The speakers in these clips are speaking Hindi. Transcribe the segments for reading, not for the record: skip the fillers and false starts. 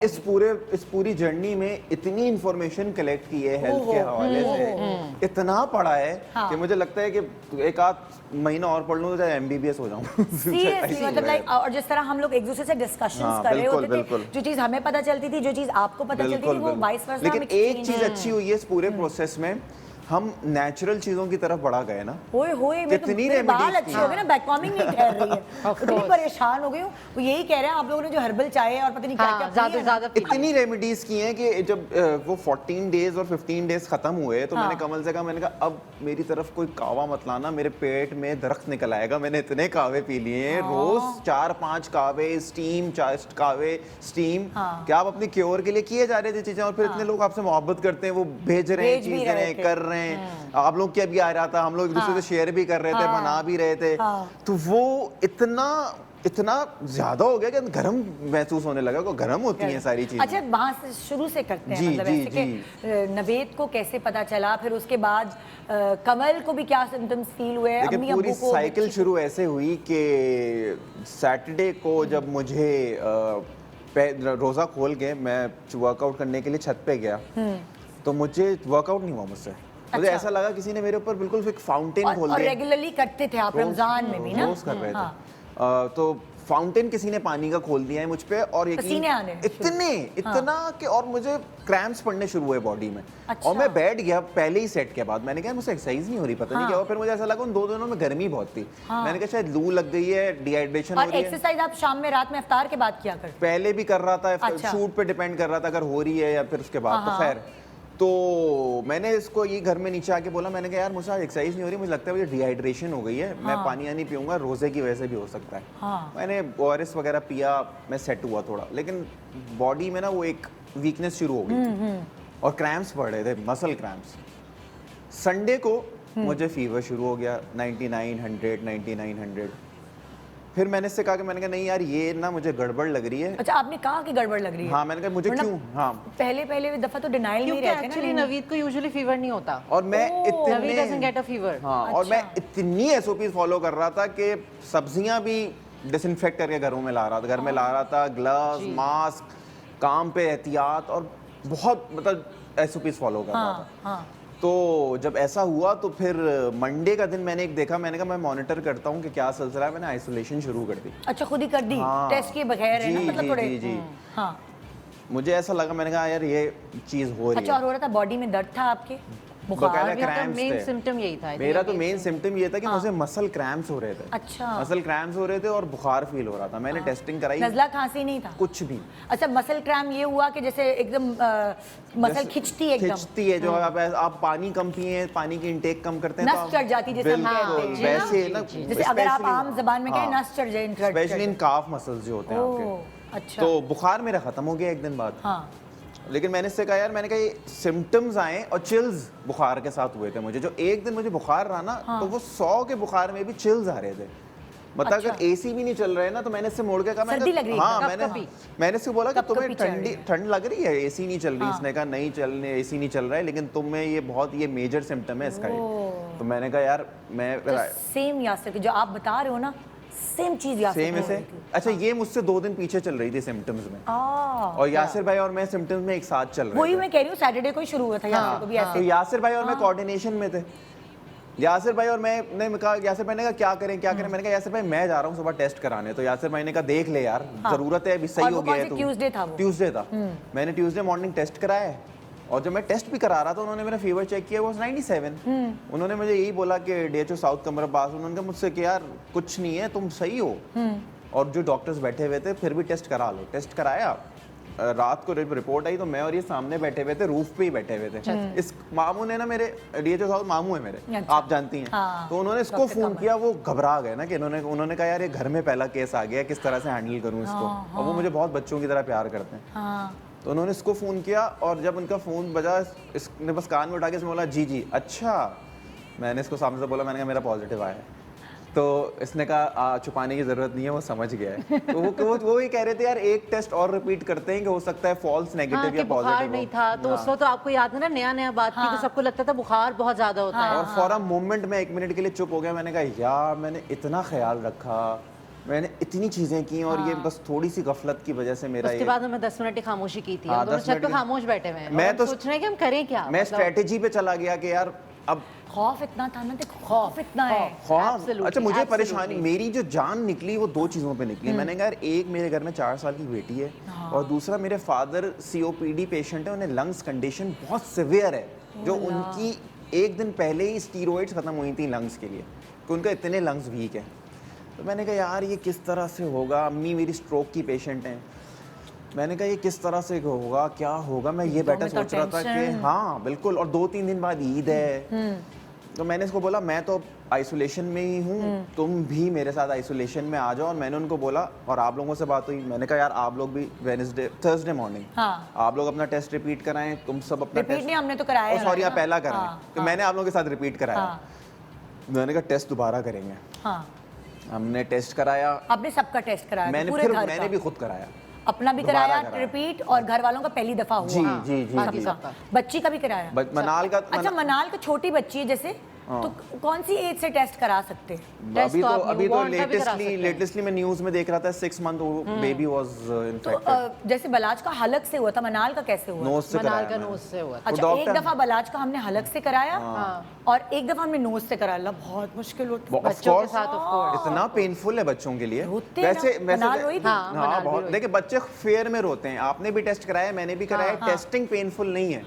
इस पूरी जर्नी में इतनी इंफॉर्मेशन कलेक्ट की है हेल्थ के हवाले से, इतना पढ़ा है कि मुझे लगता है कि एक आध महीना और पढ़ लूँ तो एमबीबीएस हो जाऊँ। सीरियसली मतलब लाइक, और जिस तरह हम लोग एक दूसरे से डिस्कशंस कर रहे होते थे, जो चीज हमें पता चलती थी, जो चीज आपको पता चलती थी, वो वाइस वर्सा। लेकिन एक चीज अच्छी हुई है इस पूरे प्रोसेस में, हम नेचुरल चीजों की तरफ बढ़ा गए ना। होए मेरे बाल अच्छे हो गए ना, बैककॉमिंग नहीं ठहर रही है। इतनी परेशान हो गई हूँ। वो यही कह रहे हैं आप लोगों ने जो हर्बल चाय और पता नहीं क्या क्या ज्यादा इतनी रेमेडीज की हैं कि जब वो 14 डेज और 15 डेज खत्म हुए तो मैंने कमल से कहा, मैंने कहा अब मेरी तरफ कोई कावा मत लाना, मेरे पेट में दरख्त निकल आएगा। मैंने इतने कावे पी लिए हैं रोज, 4-5 कावे स्टीम, 4 कावे स्टीम। क्या आप अपने क्योर के लिए किए जा रहे थे चीजें, और फिर इतने लोग आपसे मोहब्बत करते हैं, वो भेज रहे हैं चीजें, कर रहे हैं। आप लोग क्या भी आ रहा था, हम लोग एक दूसरे से शेयर भी कर रहे थे, बना भी रहे थे। तो वो इतना ज्यादा हो गया कि गर्म महसूस होने लगा। को गर्म होती हैं सारी चीजें। अच्छा, वहां से शुरू से करते हैं, मतलब ऐसे कि नवेद को कैसे पता चला, फिर उसके बाद कमल को भी क्या सिम्टम्स फील हुए, अम्मी पूरी अब्बू को साइकिल शुरू ऐसे हुई कि सैटरडे को जब मुझे रोजा खोल के मैं वर्कआउट करने के लिए छत पे गया तो मुझे वर्कआउट नहीं हुआ मुझसे। मुझे ऐसा लगा किसी ने मेरे ऊपर बिल्कुल एक फाउंटेन खोल दिया। और रेगुलरली करते थे आप रमजान में भी ना? रोज कर रहे थे। तो फाउंटेन किसी ने पानी का खोल दिया है मुझ पे, और इतना कि और मुझे क्रैम्प्स पड़ने शुरू हुए बॉडी में। और मैं बैठ गया पहले ही सेट के बाद, मैंने कहा मुझसे एक्सरसाइज नहीं हो रही, पता नहीं क्या हुआ। फिर मुझे ऐसा लगा उन 2 दिनों में गर्मी बहुत थी। मैंने कहा शायद लू लग गई है, डिहाइड्रेशन हो रही है। एक्सरसाइज आप शाम में, रात में, इफ्तार के बाद किया करते? पहले भी कर रहा था, शूट पे डिपेंड कर रहा था अगर हो रही है या फिर उसके बाद। तो खैर, तो मैंने इसको ये घर में नीचे आके बोला, मैंने कहा यार मुझे एक्सरसाइज नहीं हो रही, मुझे लगता है मुझे डिहाइड्रेशन हो गई है, मैं पानी नहीं पीऊंगा, रोजे की वजह से भी हो सकता है। मैंने ओआरएस वगैरह पिया, मैं सेट हुआ थोड़ा, लेकिन बॉडी में ना वो एक वीकनेस शुरू हो गई थी और क्रैम्प्स पड़ रहे थे, मसल क्रैम्प्स। संडे को मुझे फीवर शुरू हो गया, 9900। फिर मैंने इससे कहा कि मैंने कहा नहीं यार ये ना मुझे गड़बड़ लग रही है। अच्छा, आपने कहा कि गड़बड़ लग रही है? हाँ, मैंने कहा मुझे क्यों। हाँ, पहले दफा तो डिनाइल नहीं रहते ना। एक्चुअली नवीद को यूजुअली फीवर नहीं होता, और मैं मैं इतनी एसओपी फॉलो कर रहा था कि सब्जियां भी डिसइंफेक्ट करके घरों में ला रहा था, घर में ला रहा था, ग्लव्स, मास्क, काम पे एहतियात, और बहुत मतलब एसओपी फॉलो कर रहा था। तो जब ऐसा हुआ तो फिर मंडे का दिन मैंने एक देखा, मैंने कहा मैं मॉनिटर करता हूँ कि क्या सिलसिला है, मैंने आइसोलेशन शुरू कर दी। अच्छा, खुद ही कर दी? टेस्ट के बगैर है ना, मतलब थोड़े। जी। हाँ, मुझे ऐसा लगा, मैंने कहा यार ये चीज हो रही है। अच्छा, और हो रहा था बॉडी में दर्द था आपके? बुखार भी था, मेन सिम्टम यही था। मेरा तो मेन सिम्टम ये था कि मुझे मसल क्रैम्प्स हो रहे थे। अच्छा, मसल क्रैम्प्स हो रहे थे और बुखार फील हो रहा था। मैंने टेस्टिंग कराई, नज़ला खांसी नहीं था कुछ भी। अच्छा, मसल क्रैम्प ये हुआ कि जैसे एकदम मसल खिंचती है जो आप पानी कम पिए, पानी की इंटेक कम करते हैं, नस चढ़ जाती है, जैसे वैसे ना, जैसे अगर आप आम जबान में कहें नस चढ़ जाए, स्पेशली इन काफ मसल्स जो होते हैं आपके। अच्छा, तो बुखार मेरा खत्म हो गया एक दिन बाद। लेकिन मैंने इससे कहा यार, मैंने कहा ये सिम्टम्स आए और चिल्स बुखार के साथ हुए थे मुझे। जो एक दिन मुझे बुखार रहा ना, तो वो 100 के बुखार में भी चिल्स आ रहे थे। मतलब अगर एसी भी नहीं चल रहे ना, तो मैंने इससे मोड़ के कहा, मैंने इससे बोला कि तुम्हें ठंड लग रही है, एसी नहीं चल रही। इसने कहा नहीं चलने, एसी नहीं चल रहा है, लेकिन तुम्हें ये बहुत ये मेजर सिम्टम है इसका। तो मैंने कहा यार मैं सेम यासर जो आप बता रहे हो ना, सेम चीज सेम ऐसे। अच्छा, ये मुझसे 2 दिन पीछे चल रही थी सिम्टम्स में, और यासिर भाई और मैं सिम्टम्स में एक साथ चल रहे थे। वही मैं कह रही हूँ, सैटरडे को ही शुरू हुआ था यासिर को भी ऐसे। तो यासिर भाई और मैं कोऑर्डिनेशन में थे। यासिर भाई और मैंने कहा, यासिर भाई ने कहा क्या करें। मैंने कहा यासिर भाई मैं जा रहा हूँ सुबह टेस्ट कराने। तो यासिर भाई ने कहा देख ले यार, जरूरत है, अभी सही हो गया है। ट्यूसडे था। मैंने ट्यूसडे मॉर्निंग टेस्ट कराया, और जब मैं टेस्ट भी करा रहा था उन्होंने मेरा फीवर चेक किया, वो 97। उन्होंने मुझे यही बोला कि डीएचओ साउथ कमराबाद, उन्होंने कहा मुझसे कि यार कुछ नहीं है, तुम सही हो। और जो डॉक्टर्स बैठे हुए थे फिर भी टेस्ट करा लो। टेस्ट कराया, रात को रिपोर्ट आई तो मैं और ये सामने बैठे हुए थे, रूफ पे ही बैठे हुए थे। इस मामू ने ना, मेरे डीएचओ साउथ मामू है मेरे, आप जानती हैं। तो उन्होंने इसको फोन किया, वो घबरा गए ना कि उन्होंने कहा यार ये घर में पहला केस आ गया, किस तरह से हैंडल करूँ इसको। और वो मुझे बहुत बच्चों की तरह प्यार करते हैं। तो उन्होंने इसको फ़ोन किया, और जब उनका फ़ोन बजा, इसने बस कान में उठा के इसमें बोला जी। अच्छा, मैंने इसको सामने से बोला, मैंने कहा मेरा पॉजिटिव आया है। तो इसने कहा छुपाने की ज़रूरत नहीं है, वो समझ गया है। तो वो ये कह रहे थे यार एक टेस्ट और रिपीट करते हैं कि हो सकता है फॉल्स नेगेटिव या पॉजिटिव नहीं था। तो उस वक्त तो आपको याद है ना, नया बात थी, तो सबको लगता था बुखार बहुत ज़्यादा होता है। और फॉर अ मोमेंट मैं 1 मिनट के लिए चुप हो गया। मैंने कहा यार मैंने इतना ख्याल रखा, मैंने इतनी चीजें की और ये बस थोड़ी सी गफलत की वजह से मेरा उसके बाद हमें 10 मिनट की खामोशी की थी, हम दोनों छत पे खामोश बैठे हुए हैं, मैं तो सोच रहे हैं कि हम करें क्या। मैं स्ट्रेटेजी पे चला गया कि यार अब खौफ इतना था ना, देखो खौफ इतना है। खौफ, अच्छा मुझे परेशानी, मेरी जो जान निकली वो दो चीज़ों पे निकली। मैंने कहा यार, एक मेरे घर में 4 साल की बेटी है और दूसरा मेरे फादर COPD पेशेंट है, उन्हें लंग्स कंडीशन बहुत सिवियर है, जो उनकी एक दिन पहले ही स्टीरॉइड्स खत्म हुई थी लंग्स के लिए, कि उनका इतने लंग्स वीक है। तो मैंने कहा यार ये किस तरह से होगा, अम्मी मेरी स्ट्रोक की पेशेंट हैं, मैंने कहा ये किस तरह से होगा, क्या होगा। मैं ये बैठा सोच रहा था कि हाँ बिल्कुल, और 2-3 दिन बाद ईद है। तो मैंने इसको बोला मैं तो आइसोलेशन में ही हूँ, तुम भी मेरे साथ आइसोलेशन में आ जाओ। और मैंने उनको बोला, और आप लोगों से बात हुई, मैंने कहा यार आप लोग भी थर्सडे मॉर्निंग आप लोग अपना टेस्ट रिपीट कराएं, तुम सब अपना टेस्ट नहीं, हमने तो कराया, सॉरी आप पहला कराएं, तो मैंने आप लोगों के साथ रिपीट कराया। मैंने कहा टेस्ट दोबारा करेंगे। हमने टेस्ट कराया, आपने सबका टेस्ट कराया, मैंने भी खुद कराया, अपना भी कराया रिपीट, और घर वालों का पहली दफा हुआ। जी। बच्ची का भी कराया, मनाल का। अच्छा मनाल का छोटी बच्ची है जैसे, तो कौन सी एज से टेस्ट करा सकते हैं? अभी तो लेटेस्टली मैं न्यूज में देख रहा था 6 मंथ बेबी वाज इन्फेक्टेड। जैसे बलाज का हलक से हुआ था, मनाल का कैसे हुआ? मनाल का नोज से हुआ। अच्छा, एक दफा बलाज का हमने हलक से कराया और एक दफा हमने नोज से कराया। बहुत मुश्किल होता है बच्चों के साथ, ऑफ कोर्स इतना पेनफुल है बच्चों के लिए। वैसे बहुत, देखिए बच्चे फेयर में रोते हैं, आपने भी टेस्ट कराया, मैंने भी कराया, टेस्टिंग पेनफुल नहीं है।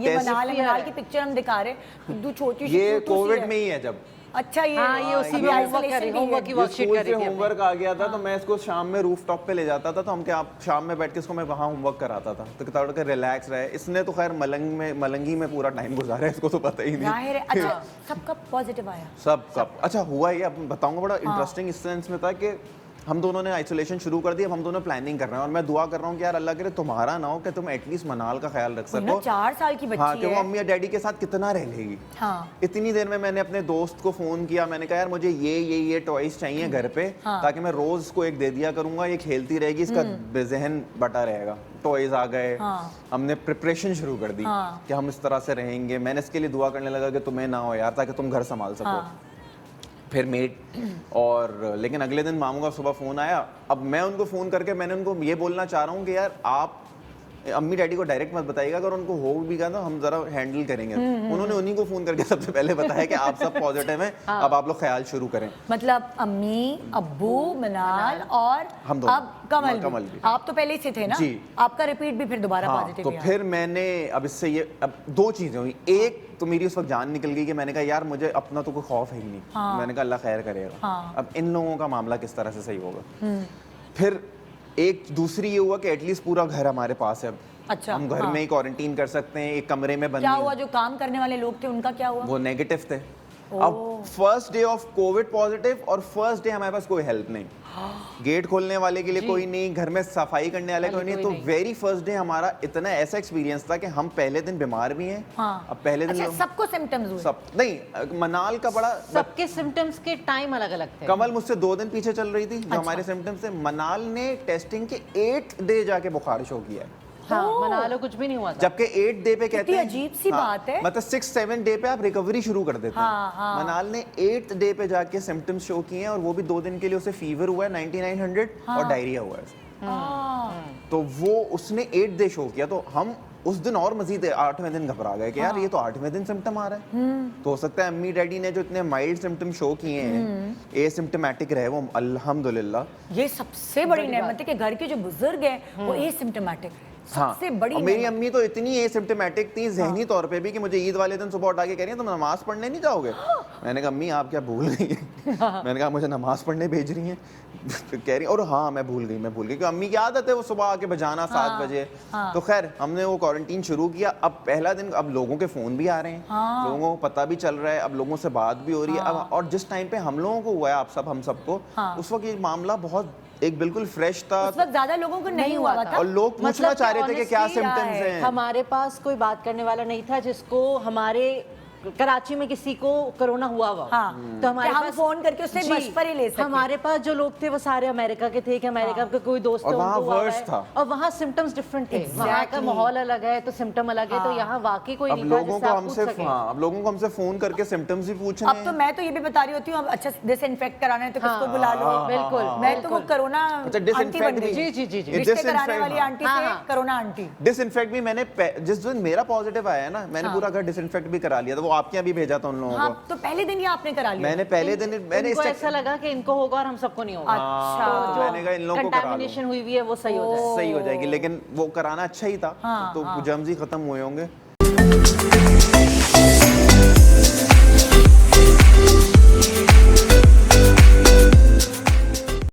ये मनाल की पिक्चर हम दिखा रहे, छोटी ये कोविड में ही है जब। अच्छा ये उसी में होमवर्क की वर्कशीट कर रही थी, होमवर्क आ गया था तो मैं इसको शाम में रूफ टॉप पे ले जाता था, तो हम क्या शाम में बैठ के इसको मैं वहाँ होमवर्क कराता था, तो थोड़ा कर रिलैक्स रहे। इसने तो खैर मलंगी में पूरा टाइम गुजारा है, इसको तो पता ही नहीं। अच्छा, सबका पॉजिटिव आया? सब अच्छा हुआ ये, अब बताऊंगा। बड़ा इंटरेस्टिंग इस सेंस में था कि हम दोनों ने आइसोलेशन शुरू कर दी, अब हम दोनों प्लानिंग कर रहे हैं, और मैं दुआ कर रहा हूँ कि यार अल्लाह करे तुम्हारा ना हो, कि तुम एटलीस्ट मनाल का ख्याल रख सको। 4 साल की बच्ची है, कि वो अम्मी या डैडी के साथ कितना रह लेगी। इतनी देर में मैंने अपने दोस्त को फोन किया, मैंने कहा यार मुझे ये टॉयज चाहिए घर पे, ताकि मैं रोज इसको एक दे दिया करूंगा, ये खेलती रहेगी, इसका बेज़हन बटा रहेगा। टॉयज आ गए, हमने प्रिपरेशन शुरू कर दी कि हम इस तरह से रहेंगे। मैंने इसके लिए दुआ करने लगा कि तुम्हें ना हो यार, ताकि तुम घर संभाल सको। फिर मेड, और लेकिन अगले दिन मामू का सुबह फ़ोन आया। अब मैं उनको फ़ोन करके मैंने उनको ये बोलना चाह रहा हूँ कि यार आप अम्मी डैडी को डायरेक्ट मत बताइएगा, अगर उनको हो भी गया तो हम जरा हैंडल करेंगे। उन्होंने उन्हीं को फ़ोन करके सबसे पहले बताया कि आप सब पॉजिटिव हैं, अब आप लोग ख्याल शुरू करें। मतलब अम्मी, अब्बू, मनाल और हम अब कमल भी। आप तो पहले से थे ना जी, आपका रिपीट भी फिर दोबारा पॉजिटिव। तो फिर मैंने अब इससे ये, अब 2 चीज़ें हुई। एक तो मेरी उस वक्त जान निकल गई कि मैंने कहा यार मुझे अपना तो कोई खौफ है ही नहीं। मैंने कहा अल्लाह खैर करेगा। अब इन लोगों का मामला किस तरह से सही होगा। फिर एक दूसरी ये हुआ कि एटलीस्ट पूरा घर हमारे पास है। अच्छा, हम घर में ही क्वारंटीन कर सकते हैं, एक कमरे में बंद। क्या हुआ जो काम करने वाले लोग थे उनका क्या हुआ? वो नेगेटिव थे। अब first day of Covid positive, और फर्स्ट डे हमारे पास कोई हेल्प नहीं, गेट खोलने वाले के लिए कोई नहीं, घर में सफाई करने वाले कोई नहीं। तो वेरी फर्स्ट डे हमारा इतना ऐसा एक्सपीरियंस था कि हम पहले दिन बीमार भी हैं। अब पहले दिन सबको सिम्टम्स हुए? सब नहीं, मनाल का बड़ा, सबके सिम्टम्स के टाइम अलग अलग थे। कमल मुझसे 2 दिन पीछे चल रही थी जो हमारे सिम्टम्स थे। मनाल ने टेस्टिंग के 8th डे जाके बुखार शो किया है। मनालो कुछ भी नहीं हुआ था। जबकि 8th डे पे कहते हैं, अजीब सी बात है, मतलब 6-7 डे पे आप रिकवरी शुरू कर देते हैं। मनाल ने 8th डे पे जाके सिम्टम्स शो किए हैं, और वो भी 2 दिन के लिए उसे फीवर हुआ है 9900 और डायरिया हुआ है। तो वो उसने 8th डे शो किया, तो हम उस दिन और मजीद 8वें दिन घबरा गए कि यार ये तो 8वें दिन सिम्टम आ रहा है। तो हो सकता है अम्मी डैडी ने जो इतने माइल्ड सिम्टम शो किए हैं, एसिम्प्टोमेटिक रहे वो, अल्हम्दुलिल्लाह। ये सबसे बड़ी नेमत है कि घर के जो बुजुर्ग हैं वो एसिम्प्टोमेटिक है। सबसे बड़ी। मेरी अम्मी तो इतनी एसिम्प्टोमेटिक थी जहनी तौर पे भी कि मुझे ईद वाले दिन सुबह उठा के कह रही हैं तुम नमाज पढ़ने नहीं जाओगे। मैंने कहा अम्मी आप क्या भूल गई हैं? मैंने कहा मुझे नमाज पढ़ने भेज रही हैं। कह रही और हाँ मैं भूल गई क्योंकि अम्मी की आदत है वो सुबह आके बजाना 7 बजे। तो खैर हमने वो क्वारंटीन शुरू किया। अब पहला दिन, अब लोगों के फोन भी आ रहे हैं, लोगों को पता भी चल रहा है, अब लोगों से बात भी हो रही है। अब और जिस टाइम पे हम लोगों को हुआ है हम सबको, उस वक्त ये मामला बहुत एक बिल्कुल फ्रेश था। उस वक्त ज्यादा लोगों को नहीं हुआ था और लोग पूछना चाह रहे थे कि क्या सिम्टम्स हैं। हमारे पास कोई बात करने वाला नहीं था जिसको हमारे कराची में किसी को कोरोना हुआ हुआ, हाँ, तो हमारे हम पास फोन करके उससे जी, मशवरे ले सकते। हमारे पास जो लोग थे वो सारे अमेरिका के थे कि अमेरिका के कोई दोस्त और थे, वहाँ उनको हुआ worse है, था। और वहाँ सिम्टम्स डिफरेंट थे, वहाँ का माहौल अलग है तो सिम्टम अलग है, तो यहाँ वाकई कोई अब नहीं था लोगों जिससे को आप पूछ हमसे सकें। अब लोगों को हमसे फोन करके सिम्टम्स ही पूछने अब तो मैं तो ये भी बता रही होती हूँ, अब अच्छा डिसइंफेक्ट कराना है तो किसको बुला लो। बिल्कुल, मैं तो वो कोरोना अच्छा, आंटी disinfect बन गई। जी, जी, जी, जी। रिश्ते कराने disinfect, वाली आंटी हाँ, से हाँ। Corona aunty. डिसइंफेक्ट भी मैंने जिस दिन मेरा पॉजिटिव आया ना, मैंने पूरा घर डिसइंफेक्ट भी करा लिया था, वो आपके यहाँ भी भेजा था उन लोगों हाँ, को। तो पहले दिन ही आपने करा लिया। मैंने पहले दिन मैंने इनको ऐसा लगा कि इनको होगा और हम सबको नहीं होगा, अच्छा, तो मैंने कहा इन लोगों को करा लो, कंटामिनेशन हुई हुई है वो सही हो जाए। सही हो जाएगी, लेकिन वो कराना अच्छा ही था, तो जर्म्स ही खत्म हुए होंगे।